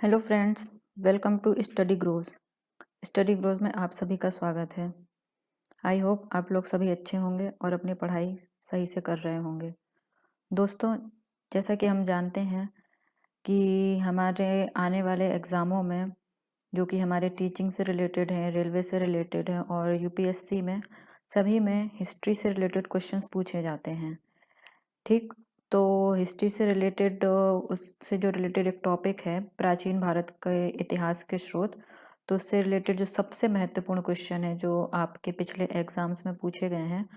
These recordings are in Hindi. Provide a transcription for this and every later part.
Hello friends, welcome to Study Grows में आप सभी का स्वागत है। आई होप आप लोग सभी अच्छे होंगे और अपनी पढ़ाई सही से कर रहे होंगे। दोस्तों, जैसा कि हम जानते हैं कि हमारे आने वाले एग्ज़ामों में जो कि हमारे टीचिंग से रिलेटेड हैं, रेलवे से रिलेटेड हैं और यूपीएससी में सभी में हिस्ट्री से रिलेटेड क्वेश्चंस पूछे जाते हैं। ठीक, तो हिस्ट्री से रिलेटेड उससे जो रिलेटेड एक टॉपिक है प्राचीन भारत के इतिहास के स्रोत। तो उससे रिलेटेड जो सबसे महत्वपूर्ण क्वेश्चन है जो आपके पिछले एग्जाम्स में पूछे गए हैं,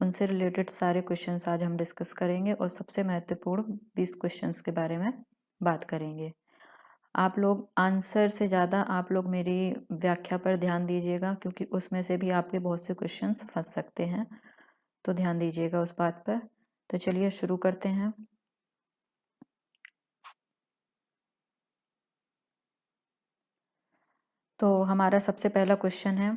उनसे रिलेटेड सारे क्वेश्चंस आज हम डिस्कस करेंगे और सबसे महत्वपूर्ण 20 क्वेश्चंस के बारे में बात करेंगे। आप लोग आंसर से ज़्यादा आप लोग मेरी व्याख्या पर ध्यान दीजिएगा, क्योंकि उसमें से भी आपके बहुत से क्वेश्चंस फंस सकते हैं, तो ध्यान दीजिएगा उस बात पर। तो चलिए शुरू करते हैं। तो हमारा सबसे पहला क्वेश्चन है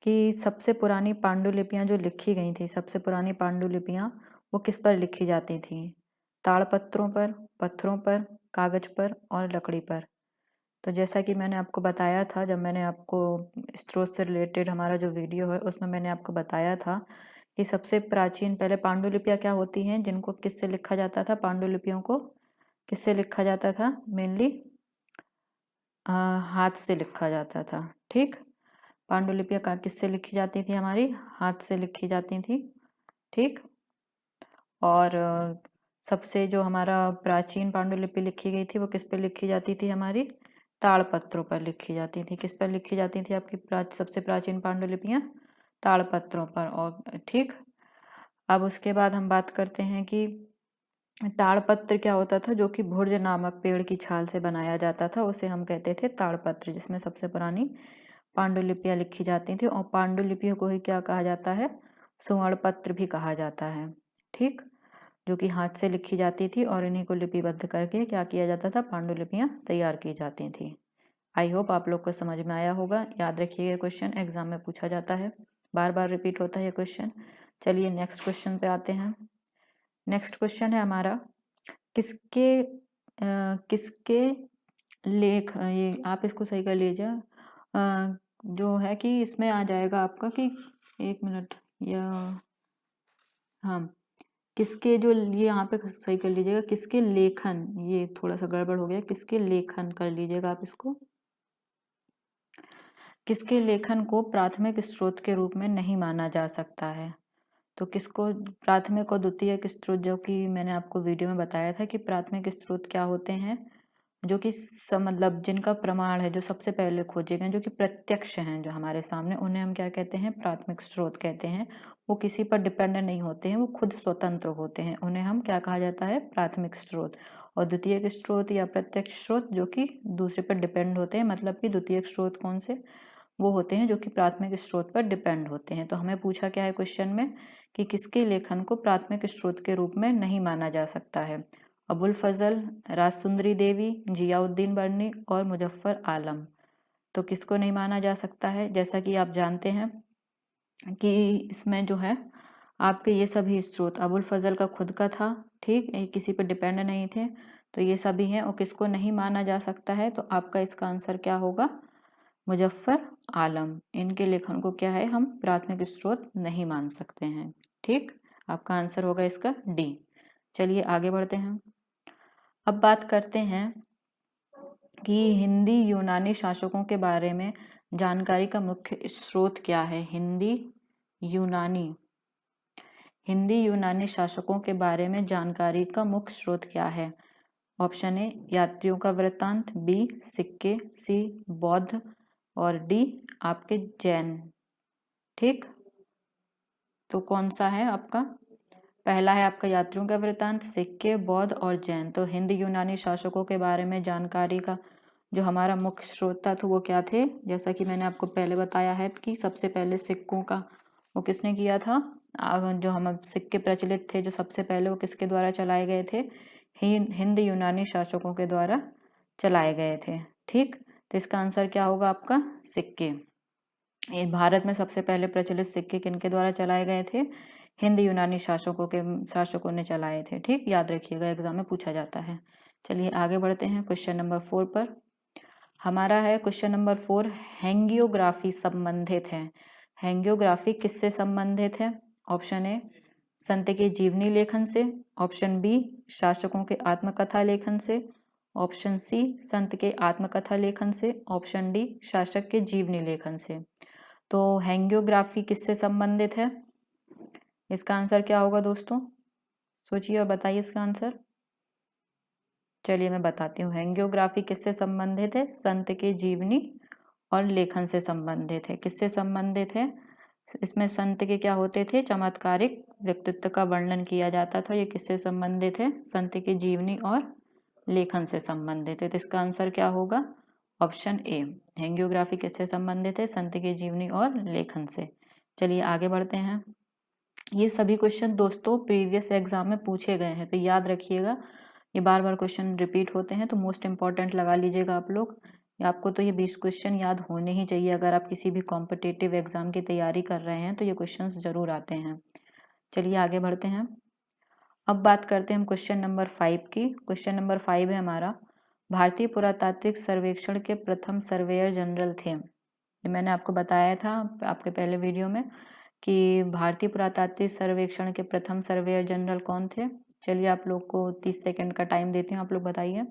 कि सबसे पुरानी पांडुलिपियां जो लिखी गई थी, सबसे पुरानी पांडुलिपियां वो किस पर लिखी जाती थी? ताड़पत्रों पर, पत्थरों पर, कागज पर और लकड़ी पर। तो जैसा कि मैंने आपको बताया था, जब मैंने आपको स्त्रोत से रिलेटेड हमारा जो वीडियो है उसमें मैंने आपको बताया था कि सबसे प्राचीन पहले पांडुलिपियां क्या होती हैं, जिनको किससे लिखा जाता था? पांडुलिपियों को किससे लिखा जाता था? मेनली हाथ से लिखा जाता था। ठीक, पांडुलिपियां किससे लिखी जाती थी? हमारी हाथ से लिखी जाती थी। ठीक, और सबसे जो हमारा प्राचीन पांडुलिपि लिखी गई थी वो किस पर लिखी जाती थी? हमारी ताड़पत्रों पर लिखी जाती थी। किस पर लिखी जाती थी आपकी सबसे प्राचीन पांडुलिपियां? ताड़पत्रों पर। और ठीक, अब उसके बाद हम बात करते हैं कि ताड़पत्र क्या होता था? जो कि भुर्ज नामक पेड़ की छाल से बनाया जाता था, उसे हम कहते थे ताड़पत्र, जिसमें सबसे पुरानी पांडुलिपियां लिखी जाती थी। और पांडुलिपियों को ही क्या कहा जाता है? सुवर्ण पत्र भी कहा जाता है। ठीक, जो कि हाथ से लिखी जाती थी और इन्हीं को लिपिबद्ध करके क्या किया जाता था? पांडुलिपियां तैयार की जाती थी। आई होप आप लोग को समझ में आया होगा। याद रखिएगा, क्वेश्चन एग्जाम में पूछा जाता है, बार बार रिपीट होता है ये क्वेश्चन। चलिए नेक्स्ट क्वेश्चन पे आते हैं। नेक्स्ट क्वेश्चन है हमारा, किसके लेख, ये आप इसको सही कर लीजिए, जो है कि इसमें आ जाएगा आपका कि 1 मिनट या हाँ, किसके जो ये यहाँ पे सही कर लीजिएगा, किसके लेखन, ये थोड़ा सा गड़बड़ हो गया, किसके लेखन कर लीजिएगा आप इसको। किसके लेखन को प्राथमिक स्रोत के रूप में नहीं माना जा सकता है? तो किसको प्राथमिक और द्वितीयक स्रोत, जो कि मैंने आपको वीडियो में बताया था कि प्राथमिक स्रोत क्या होते हैं, जो कि मतलब जिनका प्रमाण है, जो सबसे पहले खोजे गए, जो कि प्रत्यक्ष हैं, जो हमारे सामने, उन्हें हम क्या कहते हैं? प्राथमिक स्रोत कहते हैं। वो किसी पर डिपेंड नहीं होते हैं, वो खुद स्वतंत्र होते हैं, उन्हें हम क्या कहा जाता है? प्राथमिक स्रोत। और द्वितीयक स्रोत या प्रत्यक्ष स्रोत जो कि दूसरे पर डिपेंड होते हैं, मतलब कि द्वितीयक स्रोत कौन से? वो होते हैं जो कि प्राथमिक स्रोत पर डिपेंड होते हैं। तो हमें पूछा क्या है क्वेश्चन में कि किसके लेखन को प्राथमिक स्रोत के रूप में नहीं माना जा सकता है? अबुल फजल, राजसुंदरी देवी, जियाउद्दीन बर्नी और मुजफ्फर आलम। तो किसको नहीं माना जा सकता है? जैसा कि आप जानते हैं कि इसमें जो है आपके ये सभी स्रोत अबुल फजल का खुद का था, ठीक, ये किसी पर डिपेंड नहीं थे, तो ये सभी हैं। और किसको नहीं माना जा सकता है? तो आपका इसका आंसर क्या होगा? मुजफ्फर आलम। इनके लेखन को क्या है? हम प्राथमिक स्रोत नहीं मान सकते हैं। ठीक, आपका आंसर होगा इसका डी। चलिए आगे बढ़ते हैं। अब बात करते हैं कि हिंदी यूनानी शासकों के बारे में जानकारी का मुख्य स्रोत क्या है? हिंदी यूनानी शासकों के बारे में जानकारी का मुख्य स्रोत क्या है? ऑप्शन ए यात्रियों का वृत्तांत, बी सिक्के, सी बौद्ध और डी आपके जैन। ठीक, तो कौन सा है आपका? पहला है आपका यात्रियों का वृत्तांत, सिक्के, बौद्ध और जैन। तो हिंदी यूनानी शासकों के बारे में जानकारी का जो हमारा मुख्य स्रोत था तो वो क्या थे? जैसा कि मैंने आपको पहले बताया है कि सबसे पहले सिक्कों का वो किसने किया था? जो हम सिक्के प्रचलित थे जो सबसे पहले, वो किसके द्वारा चलाए गए थे? हिंद यूनानी शासकों के द्वारा चलाए गए थे। ठीक, तो इसका आंसर क्या होगा आपका? सिक्के। ये भारत में सबसे पहले प्रचलित सिक्के किनके द्वारा चलाए गए थे? हिंद यूनानी शासकों ने चलाए थे। ठीक, याद रखिएगा, एग्जाम में पूछा जाता है। चलिए आगे बढ़ते हैं क्वेश्चन नंबर 4 पर। हमारा है क्वेश्चन नंबर 4, हैंगियोग्राफी संबंधित है। हैंगियोग्राफी किससे संबंधित है? ऑप्शन ए संत के जीवनी लेखन से, ऑप्शन बी शासकों के आत्मकथा लेखन से, ऑप्शन सी संत के आत्मकथा लेखन से, ऑप्शन डी शासक के जीवनी लेखन से। तो हैंगियोग्राफी किससे संबंधित है? इसका आंसर क्या होगा दोस्तों? सोचिए और बताइए इसका आंसर। चलिए मैं बताती हूँ। हैंगियोग्राफी किससे संबंधित है? संत के जीवनी और लेखन से संबंधित है। किससे संबंधित है? इसमें संत के क्या होते थे? चमत्कारिक व्यक्तित्व का वर्णन किया जाता था। ये किससे संबंधित है? संत के जीवनी और लेखन से संबंधित है। तो इसका आंसर क्या होगा? Option A. हैंगियोग्राफी किससे संबंधित है? संत के जीवनी और लेखन से। चलिए आगे बढ़ते हैं। ये सभी क्वेश्चन दोस्तों प्रीवियस एग्जाम में पूछे गए हैं, तो याद रखिएगा। ये बार बार क्वेश्चन रिपीट होते हैं, तो मोस्ट इंपॉर्टेंट लगा लीजिएगा आप लोग। आपको तो ये 20 क्वेश्चन याद होने ही चाहिए। अगर आप किसी भी कॉम्पिटिटिव एग्जाम की तैयारी कर रहे हैं तो ये क्वेश्चन जरूर आते हैं। चलिए आगे बढ़ते हैं। अब बात करते हैं हम क्वेश्चन नंबर 5 की। क्वेश्चन नंबर 5 है हमारा, भारतीय पुरातात्विक सर्वेक्षण के प्रथम सर्वेयर जनरल थे। ये मैंने आपको बताया था आपके पहले वीडियो में कि भारतीय पुरातात्विक सर्वेक्षण के प्रथम सर्वेयर जनरल कौन थे। चलिए आप लोग को 30 सेकंड का टाइम देती हूँ, आप लोग बताइए।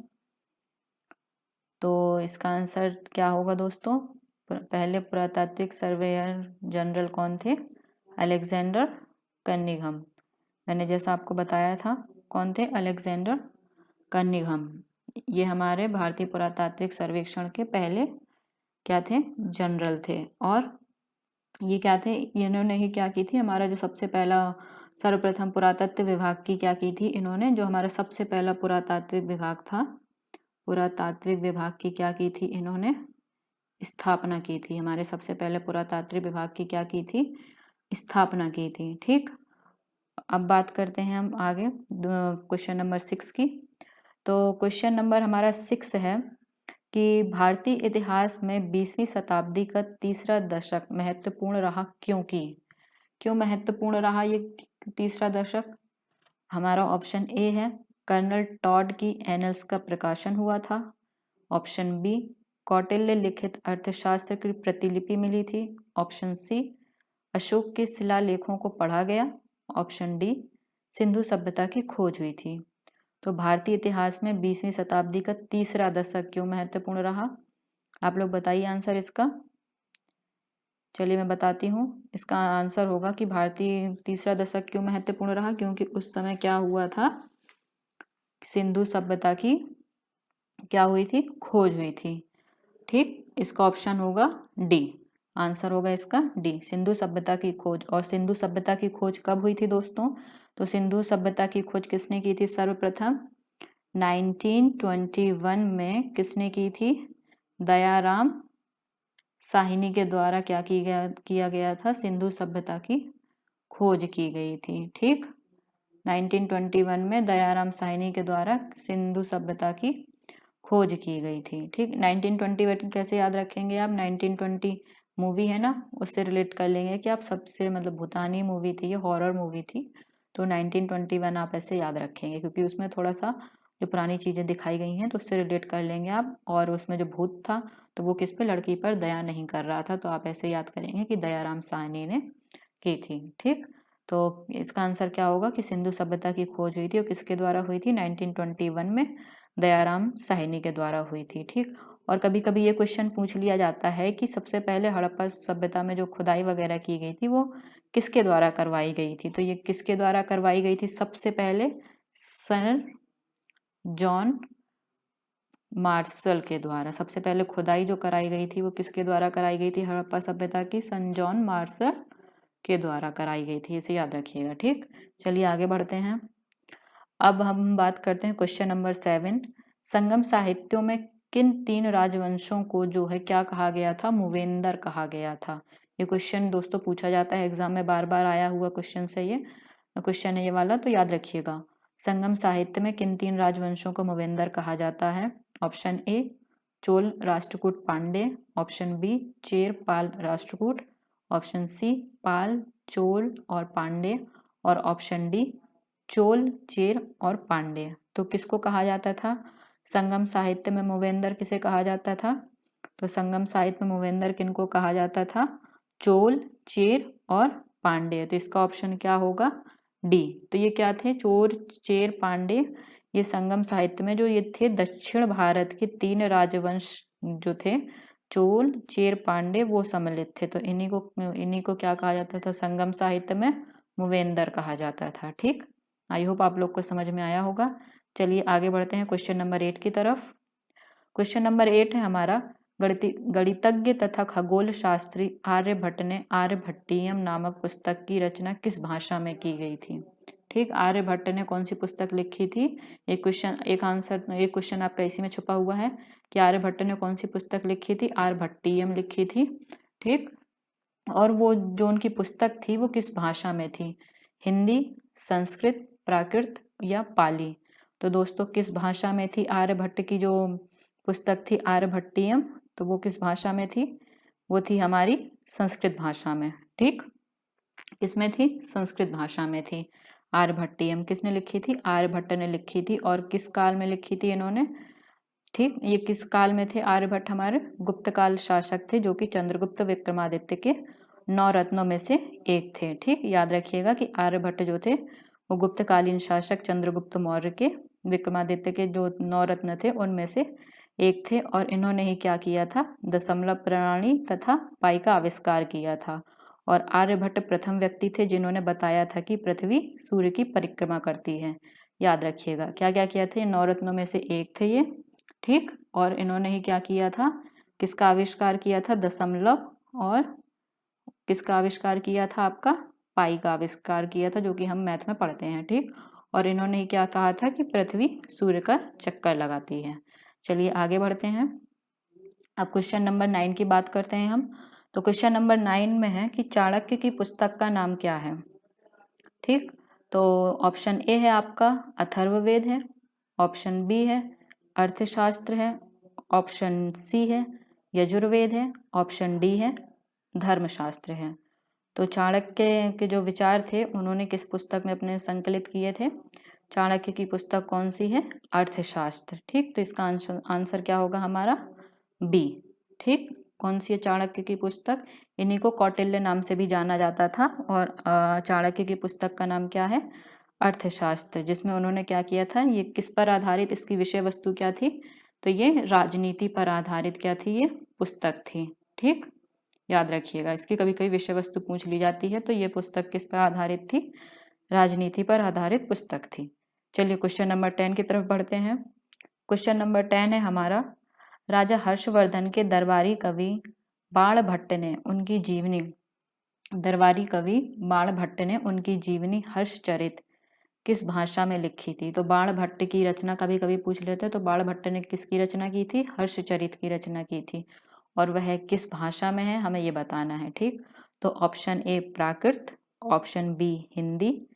तो इसका आंसर क्या होगा दोस्तों? पहले पुरातात्विक सर्वेयर जनरल कौन थे? Alexander Cunningham. मैंने जैसा आपको बताया था, कौन थे? Alexander Cunningham. ये हमारे भारतीय पुरातात्विक सर्वेक्षण के पहले क्या थे? जनरल थे। और ये क्या थे? इन्होंने ही क्या की थी, हमारा जो सबसे पहला सर्वप्रथम पुरातत्व विभाग की क्या की थी इन्होंने, जो हमारा सबसे पहला पुरातात्विक विभाग था, पुरातात्विक विभाग की क्या की थी इन्होंने? स्थापना की थी। हमारे सबसे पहले पुरातात्विक विभाग की क्या की थी? स्थापना की थी। ठीक, अब बात करते हैं हम आगे क्वेश्चन नंबर 6 की। तो क्वेश्चन नंबर हमारा 6 है कि भारतीय इतिहास में 20वीं शताब्दी का तीसरा दशक महत्वपूर्ण रहा, क्योंकि क्यों महत्वपूर्ण रहा ये तीसरा दशक? हमारा ऑप्शन ए है, कर्नल टॉड की एनल्स का प्रकाशन हुआ था। ऑप्शन बी, कौटिल्य लिखित अर्थशास्त्र की प्रतिलिपि मिली थी। ऑप्शन सी, अशोक के शिलालेखों को पढ़ा गया। ऑप्शन डी, सिंधु सभ्यता की खोज हुई थी। तो भारतीय इतिहास में 20वीं शताब्दी का तीसरा दशक क्यों महत्वपूर्ण रहा? आप लोग बताइए आंसर इसका। चलिए मैं बताती हूँ। इसका आंसर होगा कि भारतीय तीसरा दशक क्यों महत्वपूर्ण रहा, क्योंकि उस समय क्या हुआ था? सिंधु सभ्यता की क्या हुई थी? खोज हुई थी। ठीक, इसका ऑप्शन होगा डी। आंसर होगा इसका डी, सिंधु सभ्यता की खोज। और सिंधु सभ्यता की खोज कब हुई थी दोस्तों? तो सिंधु सभ्यता की खोज किसने की थी सर्वप्रथम? 1921 में किसने की थी? दयाराम साहनी के द्वारा क्या किया गया था? सिंधु सभ्यता की खोज की गई थी। ठीक, 1921 में दयाराम साहनी के द्वारा सिंधु सभ्यता की खोज की गई थी। ठीक, 1921 कैसे याद रखेंगे आप? 1920 मूवी है ना, उससे रिलेट कर लेंगे कि आप सबसे मतलब भूतानी मूवी थी, ये हॉरर मूवी थी, तो 1921 आप ऐसे याद रखेंगे क्योंकि उसमें थोड़ा सा जो पुरानी चीज़ें दिखाई गई हैं तो उससे रिलेट कर लेंगे आप। और उसमें जो भूत था तो वो किस पे? लड़की पर दया नहीं कर रहा था, तो आप ऐसे याद करेंगे कि दयाराम साहनी ने की थी। ठीक, तो इसका आंसर क्या होगा कि सिंधु सभ्यता की खोज हुई थी और किसके द्वारा हुई थी? 1921 में दयाराम साहनी के द्वारा हुई थी। ठीक, और कभी कभी ये क्वेश्चन पूछ लिया जाता है कि सबसे पहले हड़प्पा सभ्यता में जो खुदाई वगैरह की गई थी वो किसके द्वारा करवाई गई थी? तो ये किसके द्वारा करवाई गई थी? सबसे पहले सर जॉन मार्शल के द्वारा। सबसे पहले खुदाई जो कराई गई थी वो किसके द्वारा कराई गई थी? हड़प्पा सभ्यता की सन जॉन मार्शल के द्वारा कराई गई थी, इसे याद रखिएगा। ठीक, चलिए आगे बढ़ते हैं। अब हम बात करते हैं क्वेश्चन नंबर 7। संगम साहित्यों में किन 3 राजवंशों को जो है क्या कहा गया था? मूवेंदर कहा गया था। ये क्वेश्चन दोस्तों पूछा जाता है एग्जाम में, बार बार आया हुआ क्वेश्चन से ये क्वेश्चन है ये वाला, तो याद रखिएगा। संगम साहित्य में किन 3 राजवंशों को मूवेंदर कहा जाता है? Option A, Chola Rashtrakuta Pandya. Option B, Chera Pala Rashtrakuta. Option C, Pala Chola और पांडे। और ऑप्शन डी, चोल चेर और पांडे। तो किसको कहा जाता था संगम साहित्य में मूवेंदर? किसे कहा जाता था? तो संगम साहित्य में मूवेंद्र किनको कहा जाता था? चोल, चेर और पांड्य। तो इसका ऑप्शन क्या होगा? डी। तो ये क्या थे? चोल, चेर, पांड्य। ये संगम साहित्य में जो ये थे दक्षिण भारत के 3 राजवंश जो थे, चोल, चेर, पांड्य, वो सम्मिलित थे। तो इन्हीं को क्या कहा जाता था? संगम साहित्य में मूवेंद्र कहा जाता था। ठीक, आई होप आप लोग को समझ में आया होगा। चलिए आगे बढ़ते हैं क्वेश्चन नंबर 8 की तरफ। क्वेश्चन नंबर 8 है हमारा, गणितज्ञ तथा खगोल शास्त्री आर्यभट्ट ने आर्यभट्टीयम नामक पुस्तक की रचना किस भाषा में की गई थी? ठीक, आर्यभट्ट ने कौन सी पुस्तक लिखी थी? एक क्वेश्चन आपका इसी में छुपा हुआ है कि आर्यभट्ट ने कौन सी पुस्तक लिखी थी? आर्यभट्टीयम लिखी थी। ठीक, और वो जो उनकी पुस्तक थी वो किस भाषा में थी? हिंदी, संस्कृत, प्राकृत या पाली? तो दोस्तों किस भाषा में थी आर्यभट्ट की जो पुस्तक थी आर्यभट्टीयम? तो वो किस भाषा में थी? वो थी हमारी संस्कृत भाषा में। ठीक, किसमें थी? संस्कृत भाषा में थी। आर्यभट्टीयम किसने लिखी थी? आर्यभट्ट ने लिखी थी। और किस काल में लिखी थी इन्होंने? ठीक, ये किस काल में थे आर्यभट्ट? हमारे गुप्त काल शासक थे जो कि चंद्रगुप्त विक्रमादित्य के 9 रत्नों में से एक थे। ठीक, याद रखिएगा कि आर्यभट्ट जो थे वो गुप्तकालीन शासक चंद्रगुप्त मौर्य के विक्रमादित्य के जो 9 रत्न थे उनमें से एक थे। और इन्होंने ही क्या किया था? दशमलव प्रणाली तथा पाई का आविष्कार किया था। और आर्यभट्ट प्रथम व्यक्ति थे जिन्होंने बताया था कि पृथ्वी सूर्य की परिक्रमा करती है। याद रखिएगा क्या क्या किया थे? 9 रत्नों में से एक थे ये। ठीक, और इन्होंने ही क्या किया था? किसका आविष्कार किया था? दशमलव। और किसका आविष्कार किया था? आपका पाई का आविष्कार किया था, जो कि हम मैथ में पढ़ते हैं। ठीक, और इन्होंने ही क्या कहा था? कि पृथ्वी सूर्य का चक्कर लगाती है। चलिए आगे बढ़ते हैं। अब क्वेश्चन नंबर 9 की बात करते हैं हम। तो क्वेश्चन नंबर 9 में है कि चाणक्य की पुस्तक का नाम क्या है? ठीक, तो ऑप्शन ए है आपका अथर्ववेद है, ऑप्शन बी है अर्थशास्त्र है, ऑप्शन सी है यजुर्वेद है, ऑप्शन डी है धर्मशास्त्र है। तो चाणक्य के जो विचार थे उन्होंने किस पुस्तक में अपने संकलित किए थे? चाणक्य की पुस्तक कौन सी है? अर्थशास्त्र। ठीक, तो इसका आंसर क्या होगा हमारा? बी। ठीक, कौन सी है चाणक्य की पुस्तक? इन्हीं को कौटिल्य नाम से भी जाना जाता था। और चाणक्य की पुस्तक का नाम क्या है? अर्थशास्त्र, जिसमें उन्होंने क्या किया था? ये किस पर आधारित, इसकी विषय वस्तु क्या थी? तो ये राजनीति पर आधारित क्या थी? ये पुस्तक थी। ठीक, याद रखिएगा इसकी कभी कभी विषय वस्तु पूछ ली जाती है। तो ये पुस्तक किस पर आधारित थी? राजनीति पर आधारित पुस्तक थी। चलिए क्वेश्चन नंबर 10 की तरफ बढ़ते हैं। क्वेश्चन नंबर 10 है हमारा, राजा हर्षवर्धन के दरबारी कवि बाणभट्ट ने उनकी जीवनी हर्षचरित किस भाषा में लिखी थी? तो बाणभट्ट की रचना कभी कभी पूछ लेते हैं। तो बाणभट्ट ने किसकी रचना की थी? हर्षचरित की रचना की थी। और वह किस भाषा में है हमें ये बताना है। ठीक, तो option A Prakrit, option B Hindi,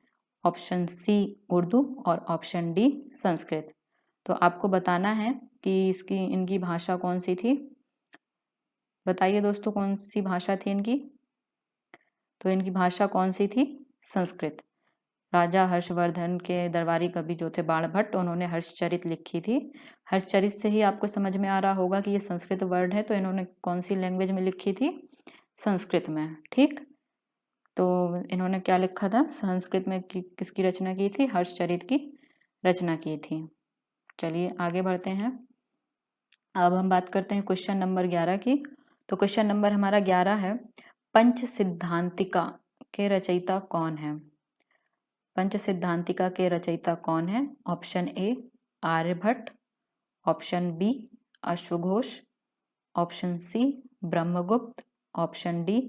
option C Urdu और ऑप्शन डी संस्कृत। तो आपको बताना है कि इनकी भाषा कौन सी थी। बताइए दोस्तों कौन सी भाषा थी इनकी? तो इनकी भाषा कौन सी थी? संस्कृत। राजा हर्षवर्धन के दरबारी कवि जो थे बाणभट्ट, उन्होंने हर्षचरित लिखी थी। हर्षचरित से ही आपको समझ में आ रहा होगा कि ये संस्कृत वर्ड है। तो इन्होंने कौन सी लैंग्वेज में लिखी थी? संस्कृत में। ठीक, तो इन्होंने क्या लिखा था? संस्कृत में किसकी रचना की थी? हर्षचरित की रचना की थी। चलिए आगे बढ़ते हैं। अब हम बात करते हैं क्वेश्चन नंबर 11 की। तो क्वेश्चन नंबर हमारा 11 है, पंच सिद्धांतिका के रचयिता कौन है? पंच सिद्धांतिका के रचयिता कौन है? Option A Aryabhata, option B अश्वघोष, option C Brahmagupta, option D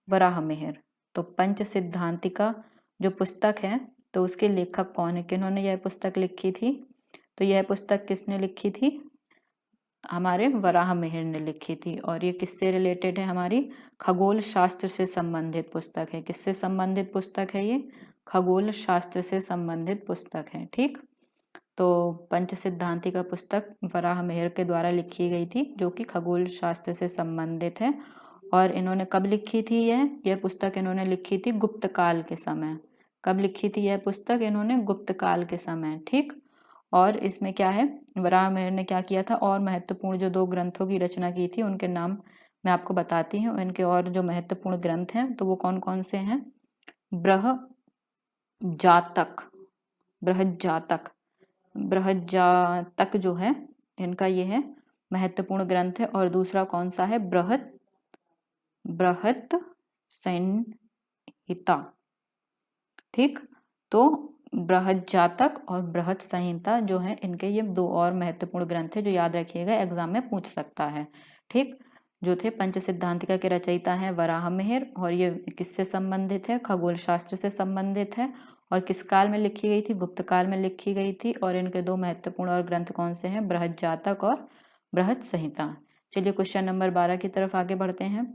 Varahamihira. तो पंच सिद्धांतिका जो पुस्तक है तो उसके लेखक कौन है? किन्होंने यह पुस्तक लिखी थी? तो यह पुस्तक किसने लिखी थी? हमारे वराहमिहिर ने लिखी थी। और ये किससे रिलेटेड है? हमारी खगोल शास्त्र से संबंधित पुस्तक है। किससे संबंधित पुस्तक है ये? खगोल शास्त्र से संबंधित पुस्तक है। ठीक, तो पंच सिद्धांतिका पुस्तक वराहमिहिर के द्वारा लिखी गई थी जो कि खगोल शास्त्र से संबंधित है। और इन्होंने कब लिखी थी? यह पुस्तक इन्होंने लिखी थी गुप्त काल के समय। कब लिखी थी यह पुस्तक? इन्होंने गुप्त काल के समय। ठीक, और इसमें क्या है, वराहमिहिर ने क्या किया था, और महत्वपूर्ण जो 2 ग्रंथों की रचना की थी उनके नाम मैं आपको बताती हूँ। इनके और जो महत्वपूर्ण ग्रंथ हैं तो वो कौन कौन से हैं। बृहज्जातक, बृहज्जातक, बृहज्जातक जो है इनका ये है महत्वपूर्ण ग्रंथ है। और दूसरा कौन सा है, बृहत संहिता। ठीक, तो बृहज्जातक और बृहत संहिता जो है इनके ये 2 और महत्वपूर्ण ग्रंथ है जो याद रखिएगा, एग्जाम में पूछ सकता है। ठीक, जो थे पंच सिद्धांतिका के रचयिता हैं वराहमिहिर, और ये किससे संबंधित है, खगोल शास्त्र से संबंधित है। और किस काल में लिखी गई थी, गुप्त काल में लिखी गई थी। और इनके 2 महत्वपूर्ण और ग्रंथ कौन से हैं, बृहज्जातक और बृहत संहिता। चलिए क्वेश्चन नंबर 12 की तरफ आगे बढ़ते हैं।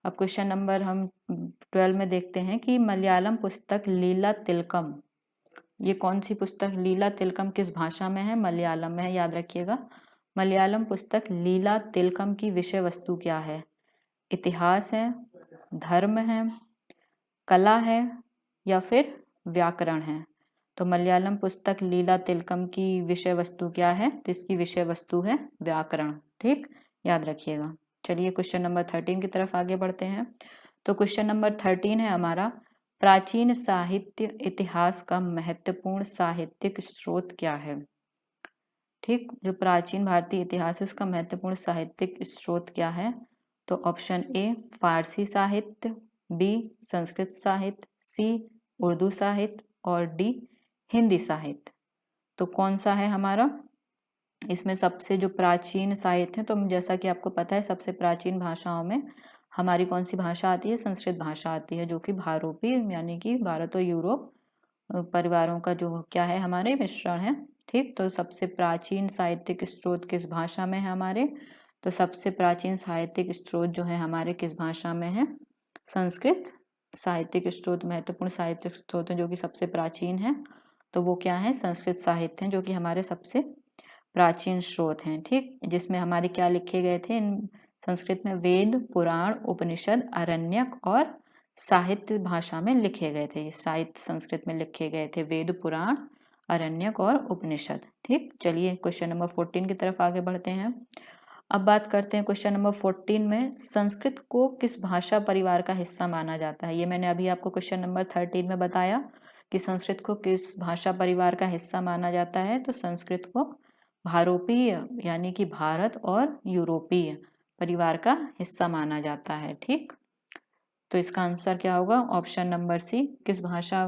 अब क्वेश्चन नंबर हम 12 में देखते हैं कि मलयालम पुस्तक लीला तिलकम, ये कौन सी पुस्तक, लीला तिलकम किस भाषा में है, मलयालम में है, याद रखिएगा। मलयालम पुस्तक लीला तिलकम की विषय वस्तु क्या है, इतिहास है, धर्म है, कला है या फिर व्याकरण है। तो मलयालम पुस्तक लीला तिलकम की विषय वस्तु क्या है, तो इसकी विषय वस्तु है व्याकरण। ठीक, याद रखिएगा। चलिए क्वेश्चन नंबर 13 की तरफ आगे बढ़ते हैं। तो क्वेश्चन नंबर 13 है हमारा, प्राचीन साहित्य इतिहास का महत्वपूर्ण साहित्यिक स्रोत क्या है। ठीक, जो प्राचीन भारतीय इतिहास है उसका महत्वपूर्ण साहित्यिक स्रोत क्या है। तो ऑप्शन ए फारसी साहित्य, बी संस्कृत साहित्य, सी उर्दू साहित्य और डी हिंदी साहित्य। तो कौन सा है हमारा, इसमें सबसे जो प्राचीन साहित्य है, तो जैसा कि आपको पता है सबसे प्राचीन भाषाओं में हमारी कौन सी भाषा आती है, संस्कृत भाषा आती है, जो कि भारोपी यानी कि भारत और यूरोप परिवारों का जो क्या है हमारे मिश्रण है। ठीक, तो सबसे प्राचीन साहित्यिक स्रोत किस भाषा में है हमारे, तो सबसे प्राचीन साहित्यिक स्रोत जो है हमारे किस भाषा में है, संस्कृत साहित्यिक स्रोत। महत्वपूर्ण साहित्यिक स्रोत जो कि सबसे प्राचीन है तो वो क्या है, संस्कृत साहित्य है, जो कि हमारे सबसे प्राचीन स्रोत हैं। ठीक, जिसमें हमारे क्या लिखे गए थे इन संस्कृत में, वेद पुराण उपनिषद आरण्यक और साहित्य भाषा में लिखे गए थे। साहित्य संस्कृत में लिखे गए थे, वेद पुराण आरण्यक और उपनिषद। ठीक, चलिए क्वेश्चन नंबर 14 की तरफ आगे बढ़ते हैं। अब बात करते हैं क्वेश्चन नंबर 14 में, संस्कृत को किस भाषा परिवार का हिस्सा माना जाता है। ये मैंने अभी आपको क्वेश्चन नंबर 13 में बताया कि संस्कृत को किस भाषा परिवार का हिस्सा माना जाता है। तो संस्कृत को भारोपीय यानी कि भारत और यूरोपीय परिवार का हिस्सा माना जाता है। ठीक, तो इसका आंसर क्या होगा, ऑप्शन नंबर सी, किस भाषा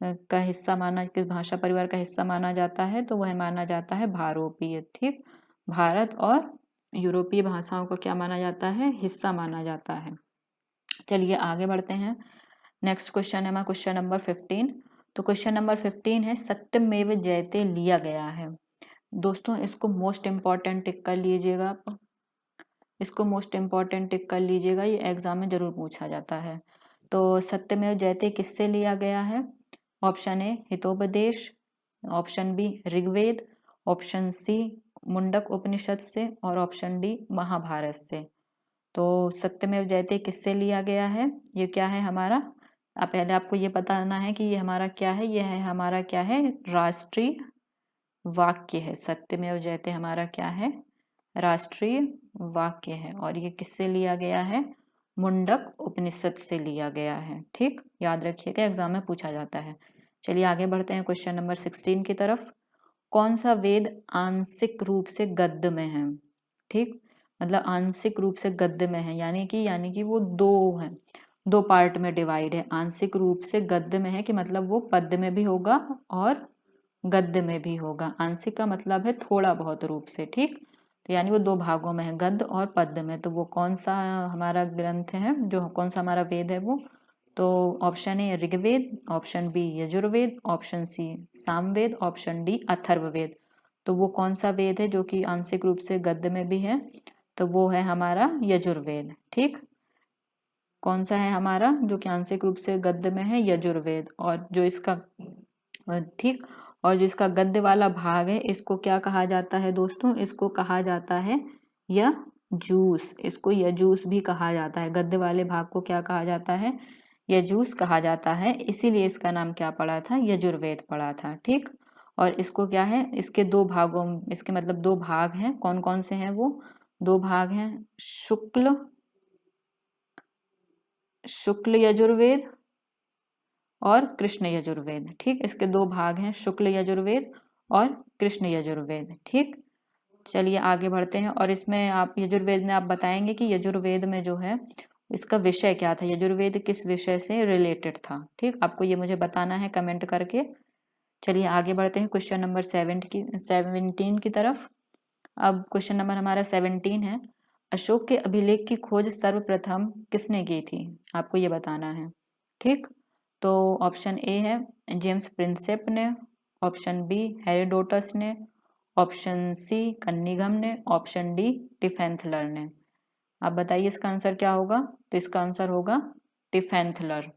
का हिस्सा माना, किस भाषा परिवार का हिस्सा माना जाता है, तो वह माना जाता है भारोपीय। ठीक, भारत और यूरोपीय भाषाओं को क्या माना जाता है, हिस्सा माना जाता है। चलिए आगे बढ़ते हैं। नेक्स्ट क्वेश्चन है हमारा क्वेश्चन नंबर 15। तो क्वेश्चन नंबर 15 है, सत्यमेव जयते लिया गया है। दोस्तों इसको मोस्ट इम्पॉर्टेंट टिक कर लीजिएगा आप, इसको मोस्ट इम्पॉर्टेंट टिक कर लीजिएगा, ये एग्जाम में जरूर पूछा जाता है। तो सत्यमेव जयते किससे लिया गया है, option A Hitopadesha, option B Rigveda, option C Mundaka Upanishad से और ऑप्शन डी महाभारत से। तो सत्यमेव जयते किससे लिया गया है, ये क्या है हमारा, पहले आपको ये बताना है कि ये हमारा क्या है, ये है हमारा क्या है, राष्ट्रीय वाक्य है। सत्यमेव जयते हमारा क्या है, राष्ट्रीय वाक्य है। और ये किससे लिया गया है, मुंडक उपनिषद से लिया गया है। ठीक, याद रखिएगा एग्जाम में पूछा जाता है। चलिए आगे बढ़ते हैं क्वेश्चन नंबर 16 की तरफ। कौन सा वेद आंशिक रूप से गद्य में है। ठीक, मतलब आंशिक रूप से गद्य में है यानी कि वो दो है, 2 पार्ट में डिवाइड है। आंशिक रूप से गद्य में है कि मतलब वो पद्य में भी होगा और गद्य में भी होगा। आंशिक का मतलब है थोड़ा बहुत रूप से। ठीक, तो यानी वो 2 भागों में है, गद्य और पद्य में। तो वो कौन सा हमारा ग्रंथ है, जो कौन सा हमारा वेद है वो, तो option A Rigveda, option B Yajurveda, option C Samaveda, option D Atharvaveda. तो वो कौन सा वेद है जो कि आंशिक रूप से गद्य में भी है, तो वो है हमारा यजुर्वेद। ठीक, कौन सा है हमारा जो कि आंशिक रूप से गद्य में है, यजुर्वेद। और जो इसका ठीक, और जो इसका गद्य वाला भाग है इसको क्या कहा जाता है दोस्तों, इसको कहा जाता है यजूस, इसको यजूस भी कहा जाता है। गद्य वाले भाग को क्या कहा जाता है, यजूस कहा जाता है, इसीलिए इसका नाम क्या पड़ा था, यजुर्वेद पड़ा था। ठीक, और इसको क्या है, इसके दो भागों, इसके मतलब दो भाग हैं, कौन कौन से हैं वो दो भाग हैं, शुक्ल यजुर्वेद और कृष्ण यजुर्वेद। ठीक, इसके दो भाग हैं, शुक्ल यजुर्वेद और कृष्ण यजुर्वेद। ठीक, चलिए आगे बढ़ते हैं। और इसमें आप यजुर्वेद में आप बताएंगे कि यजुर्वेद में जो है इसका विषय क्या था, यजुर्वेद किस विषय से रिलेटेड था। ठीक, आपको ये मुझे बताना है कमेंट करके। चलिए आगे बढ़ते हैं क्वेश्चन नंबर 17 की तरफ। अब क्वेश्चन नंबर हमारा 17 है, अशोक के अभिलेख की खोज सर्वप्रथम किसने की थी, आपको ये बताना है। ठीक, तो ऑप्शन ए है जेम्स प्रिंसेप ने, ऑप्शन बी हेरोडोटस ने, ऑप्शन सी कन्निघम ने, ऑप्शन डी टिफेंथलर ने। आप बताइए इसका आंसर क्या होगा। तो इसका आंसर होगा टिफेंथलर।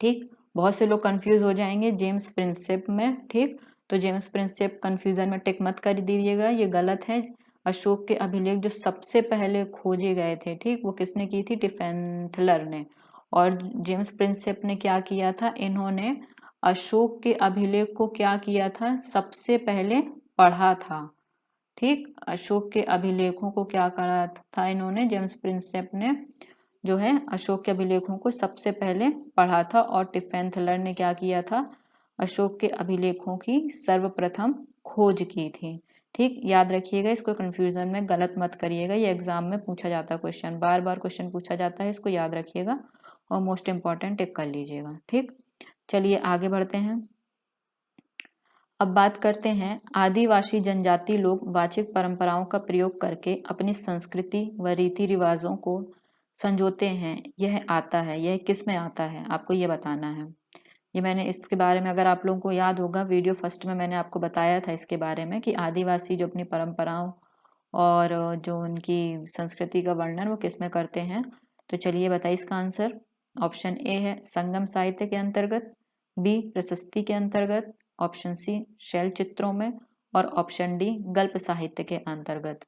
ठीक, बहुत से लोग कंफ्यूज हो जाएंगे जेम्स प्रिंसेप में। ठीक, तो जेम्स प्रिंसेप कंफ्यूजन में टिक मत कर दीजिएगा, ये गलत है। अशोक के अभिलेख जो सबसे पहले खोजे गए थे, ठीक, वो किसने की थी, टिफेंथलर ने। और जेम्स प्रिंसेप ने क्या किया था, इन्होंने अशोक के अभिलेख को क्या किया था, सबसे पहले पढ़ा था। ठीक, अशोक के अभिलेखों को क्या करा था इन्होंने, जेम्स प्रिंसेप ने जो है अशोक के अभिलेखों को सबसे पहले पढ़ा था। और टिफेंथलर ने क्या किया था, अशोक के अभिलेखों की सर्वप्रथम खोज की थी। ठीक, याद रखिएगा, इसको कंफ्यूजन में गलत मत करिएगा, ये एग्जाम में पूछा जाता है क्वेश्चन, बार बार क्वेश्चन पूछा जाता है, इसको याद रखिएगा और मोस्ट इंपॉर्टेंट टिक कर लीजिएगा। ठीक, चलिए आगे बढ़ते हैं। अब बात करते हैं, आदिवासी जनजाति लोग वाचिक परंपराओं का प्रयोग करके अपनी संस्कृति व रीति रिवाजों को संजोते हैं, यह आता है, यह किस में आता है, आपको ये बताना है। ये मैंने इसके बारे में, अगर आप लोगों को याद होगा, वीडियो फर्स्ट में मैंने आपको बताया था इसके बारे में कि आदिवासी जो अपनी परंपराओं और जो उनकी संस्कृति का वर्णन वो किस में करते हैं। तो चलिए बताइए इसका आंसर। ऑप्शन ए है संगम साहित्य के अंतर्गत, बी प्रशस्ति के अंतर्गत, ऑप्शन सी शैल चित्रों में, और ऑप्शन डी गल्प साहित्य के अंतर्गत।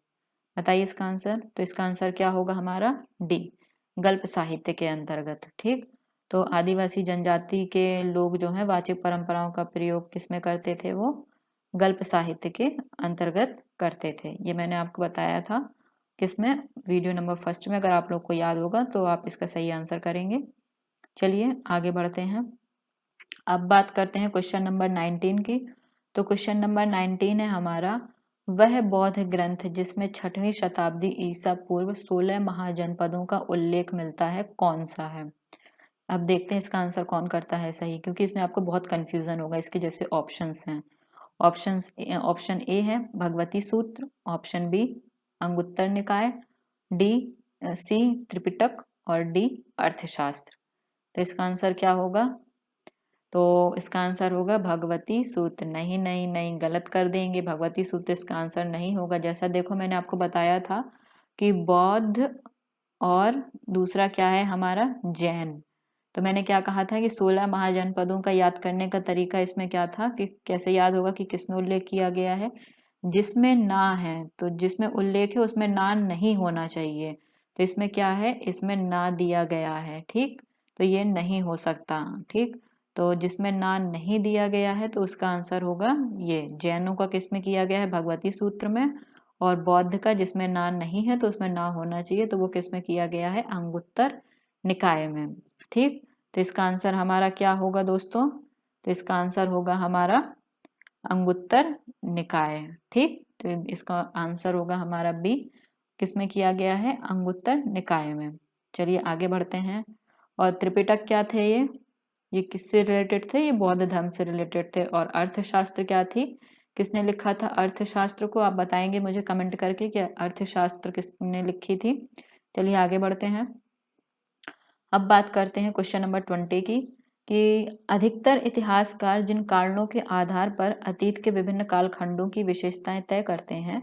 बताइए इसका आंसर। तो इसका आंसर क्या होगा हमारा, डी गल्प साहित्य के अंतर्गत। ठीक, तो आदिवासी जनजाति के लोग जो है वाचिक परंपराओं का प्रयोग किसमें करते थे, वो गल्प साहित्य के अंतर्गत करते थे। ये मैंने आपको बताया था किसमें, वीडियो नंबर फर्स्ट में, अगर आप लोग को याद होगा तो आप इसका सही आंसर करेंगे। चलिए आगे बढ़ते हैं। अब बात करते हैं क्वेश्चन नंबर 19 की। तो क्वेश्चन नंबर 19 है हमारा, वह बौद्ध ग्रंथ जिसमें 6वीं शताब्दी ईसा पूर्व 16 महाजनपदों का उल्लेख मिलता है, कौन सा है। अब देखते हैं इसका आंसर कौन करता है सही, क्योंकि इसमें आपको बहुत कंफ्यूजन होगा। इसके जैसे ऑप्शंस हैं, ऑप्शन ए है भगवती सूत्र, ऑप्शन बी अंगुत्तर निकाय, डी सी त्रिपिटक, और डी अर्थशास्त्र। तो इसका आंसर क्या होगा, तो इसका आंसर होगा भगवती सूत्र। नहीं नहीं नहीं, गलत कर देंगे, भगवती सूत्र इसका आंसर नहीं होगा। जैसा देखो मैंने आपको बताया था कि बौद्ध और दूसरा क्या है हमारा, जैन। तो मैंने क्या कहा था कि 16 महाजनपदों का याद करने का तरीका इसमें क्या था कि कैसे याद होगा कि किसमें उल्लेख किया गया है, जिसमें ना है, तो जिसमें उल्लेख है उसमें ना नहीं होना चाहिए। तो इसमें क्या है, इसमें ना दिया गया है। ठीक, तो ये नहीं हो सकता। ठीक, तो जिसमें ना नहीं दिया गया है तो उसका आंसर होगा ये, जैनों का किसमें किया गया है, भगवती सूत्र में। और बौद्ध का जिसमें ना नहीं है तो उसमें ना होना चाहिए, तो वो किसमें किया गया है, अंगुत्तर निकाय में। ठीक, तो इसका आंसर हमारा क्या होगा दोस्तों, तो इसका आंसर होगा हमारा अंगुत्तर निकाय। ठीक, तो इसका आंसर होगा हमारा बी, किसमें किया गया है, अंगुत्तर निकाय में। चलिए आगे बढ़ते हैं। और त्रिपिटक क्या थे ये किससे रिलेटेड थे, ये बौद्ध धर्म से रिलेटेड थे। और अर्थशास्त्र क्या थी, किसने लिखा था अर्थशास्त्र को, आप बताएंगे मुझे कमेंट करके कि अर्थशास्त्र किसने लिखी थी। चलिए आगे बढ़ते हैं। अब बात करते हैं क्वेश्चन नंबर 20 की, कि अधिकतर इतिहासकार जिन कारणों के आधार पर अतीत के विभिन्न कालखंडों की विशेषताएं तय करते हैं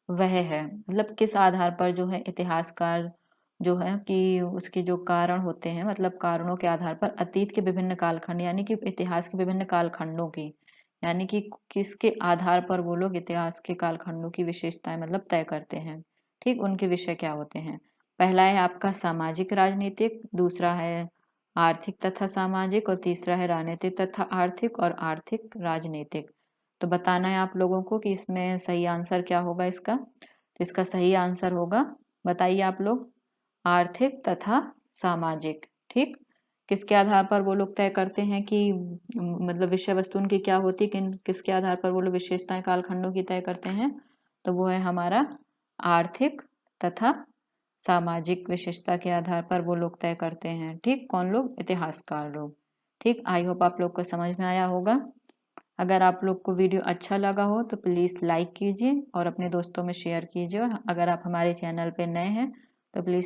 वह है, मतलब किस आधार पर जो है इतिहासकार जो है कि उसके जो कारण होते हैं, मतलब कारणों के आधार पर अतीत के विभिन्न कालखंड, यानी कि इतिहास के विभिन्न कालखंडों की, यानी कि किसके आधार पर वो लोग इतिहास के कालखंडों की विशेषताएं मतलब तय करते हैं। ठीक, उनके विषय क्या होते हैं। पहला है आपका सामाजिक राजनीतिक, दूसरा है आर्थिक तथा सामाजिक, और तीसरा है राजनीतिक तथा आर्थिक और आर्थिक राजनीतिक। तो बताना है आप लोगों को कि इसमें सही आंसर क्या होगा इसका। तो इसका सही आंसर होगा, बताइए आप लोग, आर्थिक तथा सामाजिक। ठीक, किसके आधार पर वो लोग तय करते हैं कि मतलब विषय वस्तु उनकी क्या होती, किसके आधार पर वो लोग विशेषताएं कालखंडों की तय करते हैं? तो वो है हमारा आर्थिक तथा सामाजिक विशेषता के आधार पर वो लोग तय करते हैं। ठीक, कौन लोग? इतिहासकार लोग। ठीक, आई होप आप लोग को समझ में आया होगा। अगर आप लोग को वीडियो अच्छा लगा हो तो प्लीज़ लाइक कीजिए और अपने दोस्तों में शेयर कीजिए, और अगर आप हमारे चैनल पे नए हैं तो प्लीज़